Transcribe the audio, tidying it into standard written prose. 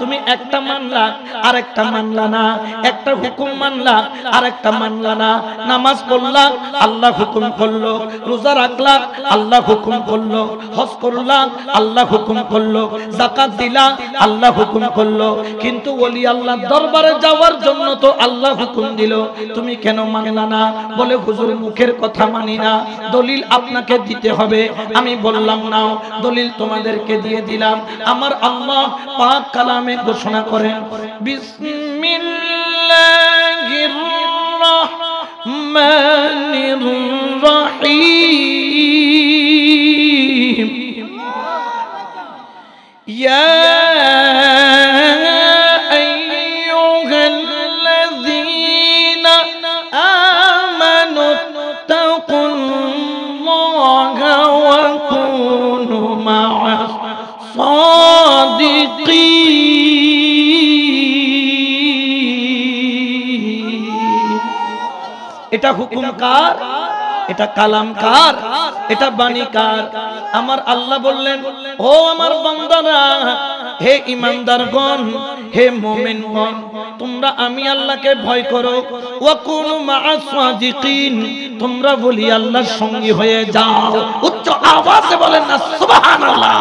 তুমি একটা মানলা আরেকটা মানলা না, একটা হুকুম মানলা আরেকটা মানলা না। নামাজ পড়লা আল্লাহ হুকুম করলো, রোজা রাখলা আল্লাহ হুকুম করলো, হজ করলা আল্লাহ হুকুম করলো, যাকাত দিলা আল্লাহ হুকুম করলো, কিন্তু ওলি আল্লাহর দরবারে যাওয়ার জন্য তো আল্লাহ হুকুম দিল, তুমি কেন মানলা না? বলে হুজুর মুখের কথা মানি না, দলিল আপনাকে দিতে হবে। আমি বললাম নাও দলিল তোমাদেরকে দিয়ে দিলাম। আমার আল্লাহ পাক কালামে ঘোষণা করেন, বিসমিল্লাহির রাহমানির রাহিম, ইয়া আইয়ুহাল্লাযীনা আমানু তাকুল্লাহা ওয়া কুনু মা'আস সাদিকিন। এটা হুকুম কার? এটা কালাম কার? এটা বাণী কার? আমার আল্লাহ বললেন, ও আমার বান্দারা, হে ঈমানদারগণ, হে মুমিনগণ, তোমরা আমি আল্লাহকে ভয় করো। ওয়া কুনু মা'আস সাদিকিন, তোমরা বলি আল্লাহর সঙ্গী হয়ে যাও। উচ্চ আওয়াজে বলেন না সুবহানাল্লাহ।